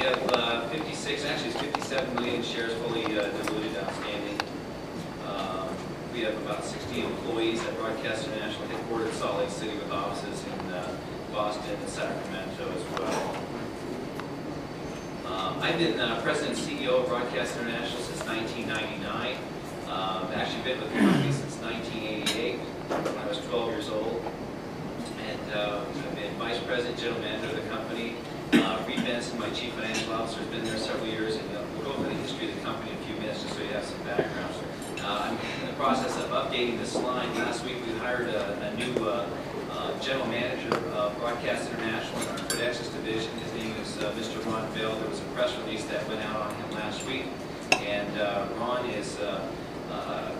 have 56, actually it's 57 million shares fully diluted outstanding. We have about 60 employees at Broadcast International, headquartered in Salt Lake City with offices in Boston and Sacramento as well. I've been President and CEO of Broadcast International since 1999. I've actually been with the company since 1988 when I was 12 years old. And I've been Vice President, General Manager of the company. Reed Benson, my Chief Financial Officer, has been there several years, and we'll go over the history of the company in a few minutes just so you have some background. I'm in the process of updating the slide. Last week we hired a new General Manager of Broadcast International in our Codexis division. His name is Mr. Ron Bell. There was a press release that went out on him last week, and Ron is a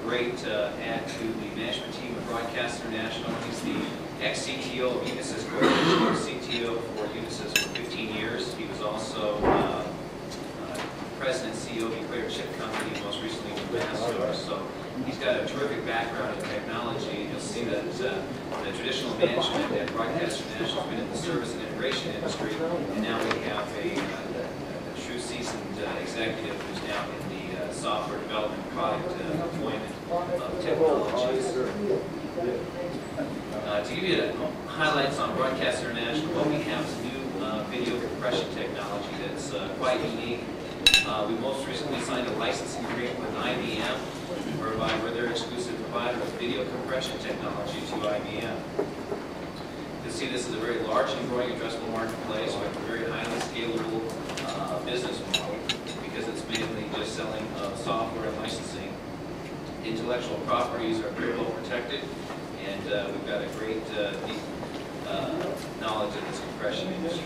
great add to the management team of Broadcast International. He's the ex-CTO of Unisys Corporation, CTO for Unisys for 15 years. He was also President and CEO of the Equator Chip Company, most recently with Master. So he's got a terrific background in technology. You'll see that the traditional management at Broadcast International has been in the service and integration industry, and now we have a true seasoned executive who's now in the software development product deployment of technologies. To give you highlights on Broadcast International, what we have is new video compression technology that's quite unique. We most recently signed a licensing agreement with IBM, whereby we're their exclusive provider of video compression technology to IBM. You'll see this is a very large and growing addressable marketplace with a very highly scalable business model because it's mainly just selling software and licensing. Intellectual properties are very well protected, and we've got a great deep knowledge of this compression industry.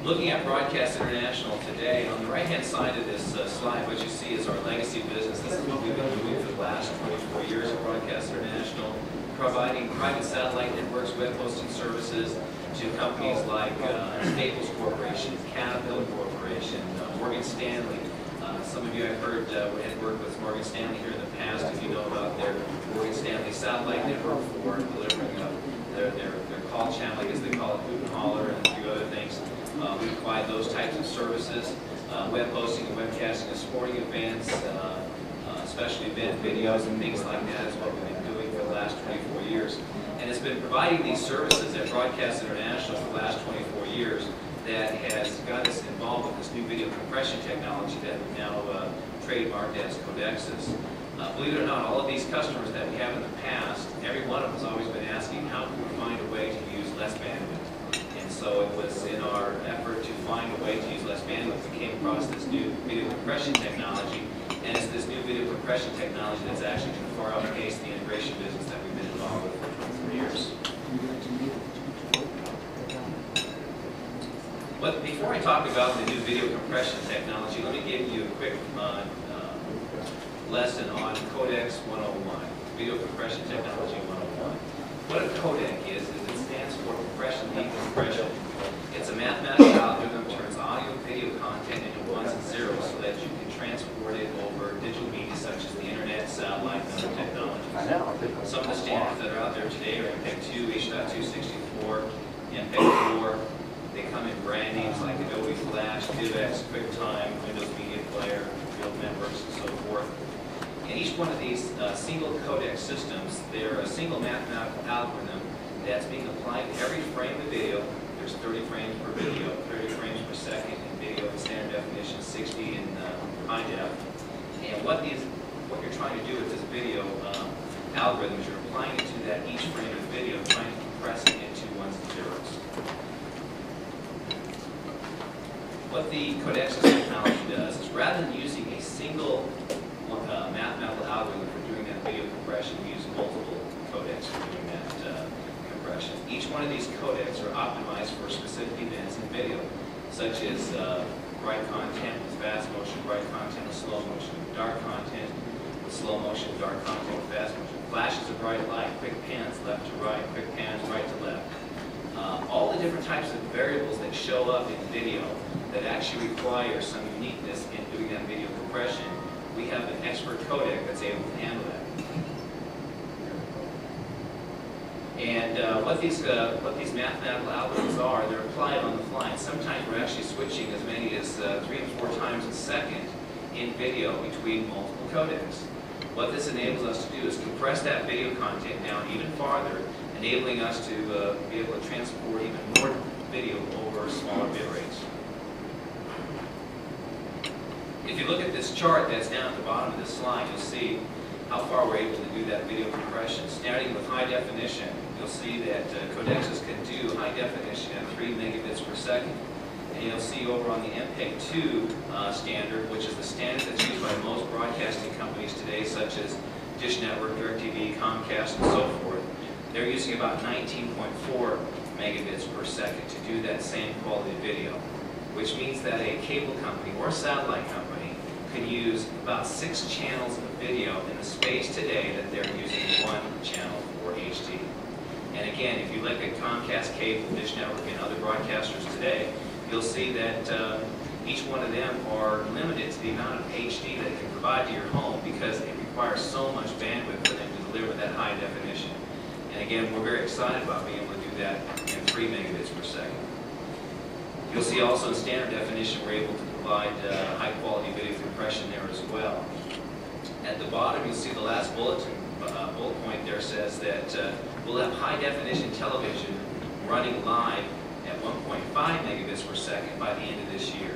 Looking at Broadcast International today, on the right-hand side of this slide, what you see is our legacy business. This is what we've been doing for the last 24 years at Broadcast International, providing private satellite networks, web hosting services to companies like Staples Corporation, Caterpillar Corporation, Morgan Stanley. Some of you I've heard had worked with Morgan Stanley here in the past. If you know about their Morgan Stanley satellite network for delivering their call channel, I guess they call it Hoot and Holler, and a few other things. We provide those types of services, web hosting and webcasting of sporting events, special event videos and things like that is what we've been doing for the last 24 years. And it's been providing these services at Broadcast International for the last 24 years that has got us involved with this new video compression technology that we've now trademarked as Codexis. Believe it or not, all of these customers that we have in the past, every one of them has always been asking how can we find a way to use less bandwidth. And so it was in our effort to find a way to use less bandwidth we came across this new video compression technology. And it's this new video compression technology that's actually going to far outpace the integration business that we've been involved with for 23 years. But before I talk about the new video compression technology, let me give you a quick lesson on Codex 101, Video Compression Technology 101. What a codec is it stands for compression decompression. It's a mathematical algorithm that turns audio and video content into ones and zeros so that you can transport it over digital media such as the internet, satellite, and other technologies. Some of the standards that are out there today are MPEG-2, H.264, MPEG-4. They come in brand names like Adobe Flash, DivX, QuickTime, Windows Media Player, Field Networks, and so forth. And each one of these single codec systems, they're a single mathematical algorithm that's being applied to every frame of video. There's 30 frames per video, 30 frames per second in video in standard definition, 60 in high def. And what you're trying to do with this video algorithm is you're applying it to that each frame of video, trying to compress it into ones and zeros. What the Codexis technology does is rather than using a single mathematical algorithm for doing that video compression, we use multiple codecs for doing that compression. Each one of these codecs are optimized for specific events in video, such as bright content with fast motion, bright content with slow motion, dark content with slow motion, dark content with fast motion, flashes of bright light, quick pans left to right, quick pans right to left. All the different types of variables that show up in video that actually require some uniqueness in doing that video compression, we have an expert codec that's able to handle that. And And what these mathematical algorithms are, they're applied on the fly. And sometimes we're actually switching as many as 3 and 4 times a second in video between multiple codecs. What this enables us to do is compress that video content down even farther, enabling us to be able to transport even more video over smaller bit rates. If you look at this chart that's down at the bottom of this slide, you'll see how far we're able to do that video compression. Starting with high definition, you'll see that codecs can do high definition at 3 megabits per second. And you'll see over on the MPEG-2 standard, which is the standard that's used by most broadcasting companies today, such as Dish Network, DirecTV, Comcast, and so forth, they're using about 19.4 megabits per second to do that same quality video, which means that a cable company or satellite company can use about 6 channels of video in the space today that they're using 1 channel for HD. And again, if you look at Comcast Cable, Dish Network, and other broadcasters today, you'll see that each one of them are limited to the amount of HD that it can provide to your home because it requires so much bandwidth for them to deliver that high definition. And again, we're very excited about being able to do that in 3 megabits per second. You'll see also in standard definition we're able to provide high quality video compression there as well. At the bottom you'll see the last bullet point there says that we'll have high definition television running live at 1.5 megabits per second by the end of this year.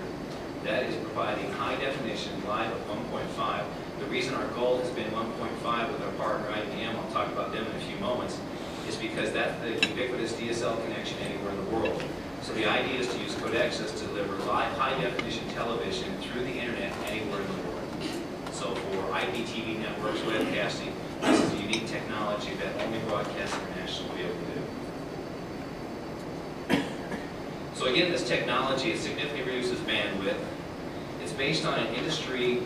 That is providing high definition live at 1.5. The reason our goal has been 1.5 with our partner IBM, I'll talk about them in a few moments, is because that's the ubiquitous DSL connection anywhere in the world. So the idea is to use codexes to deliver live high-definition television through the internet anywhere in the world. So for IPTV networks, webcasting, this is a unique technology that only Broadcast International will be able to do. So again, this technology significantly reduces bandwidth. It's based on an industry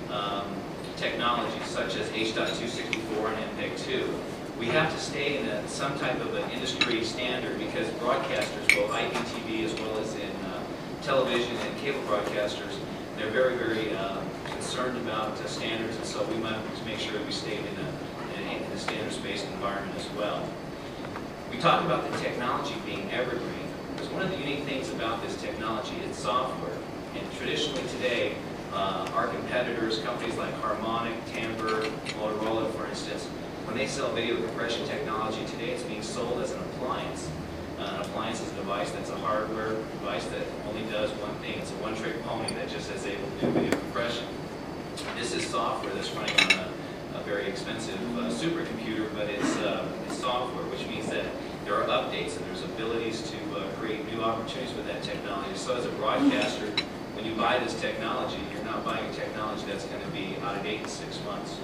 technology such as H.264 and MPEG-2. We have to stay in some type of an industry standard because broadcasters, both IPTV as well as in television and cable broadcasters, they're very, very concerned about standards, and so we must make sure that we stay in a standards-based environment as well. We talk about the technology being evergreen, because one of the unique things about this technology is software. And traditionally today, our competitors, companies like Harmonic, Timbre, Motorola, for instance, when they sell video compression technology today, it's being sold as an appliance. An appliance is a device that's a hardware device that only does one thing. It's a one-trick pony that just is able to do video compression. This is software that's running on a very expensive supercomputer, but it's software, which means that there are updates and there's abilities to create new opportunities with that technology. So as a broadcaster, when you buy this technology, you're not buying technology that's going to be out of date in 6 months.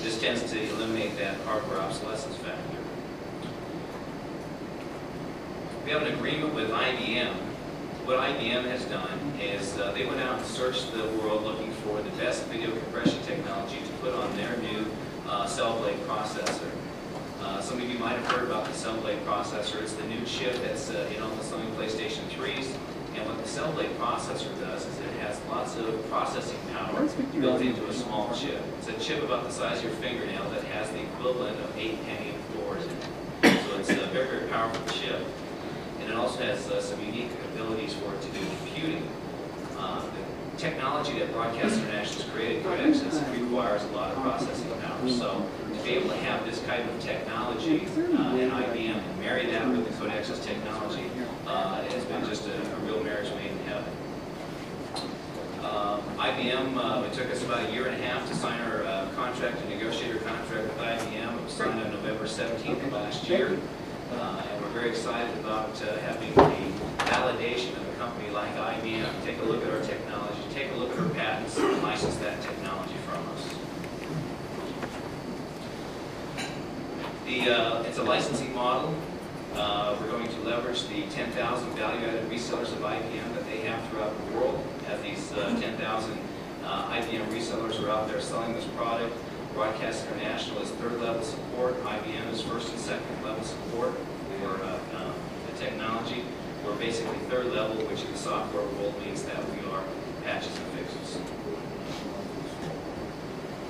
This tends to eliminate that hardware obsolescence factor. We have an agreement with IBM. What IBM has done is they went out and searched the world looking for the best video compression technology to put on their new cell blade processor. Some of you might have heard about the cell blade processor. It's the new chip that's in all the Sony PlayStation 3s. And what the cell blade processor does is it has lots of processing power built into a small chip. It's a chip about the size of your fingernail that has the equivalent of 8 Pentium cores in it. So it's a very, very powerful chip. And it also has some unique abilities for it to do computing. The technology that Broadcast International has created, codexes, requires a lot of processing power. So to be able to have this kind of technology in IBM and marry that with the codexes technology has been just a real marriage made in heaven. IBM, it took us about 1.5 years to sign our contract and negotiate our contract with IBM. It was signed on November 17th of last year. And we're very excited about having the validation of a company like IBM take a look at our technology, take a look at our patents, and license that technology from us. It's a licensing model. We're going to leverage the 10,000 value-added resellers of IBM that they have throughout the world. As these 10,000 IBM resellers are out there selling this product, Broadcast International is third-level support. IBM is first and second-level support for the technology. We're basically third level, which in the software world means that we are patches and fixes.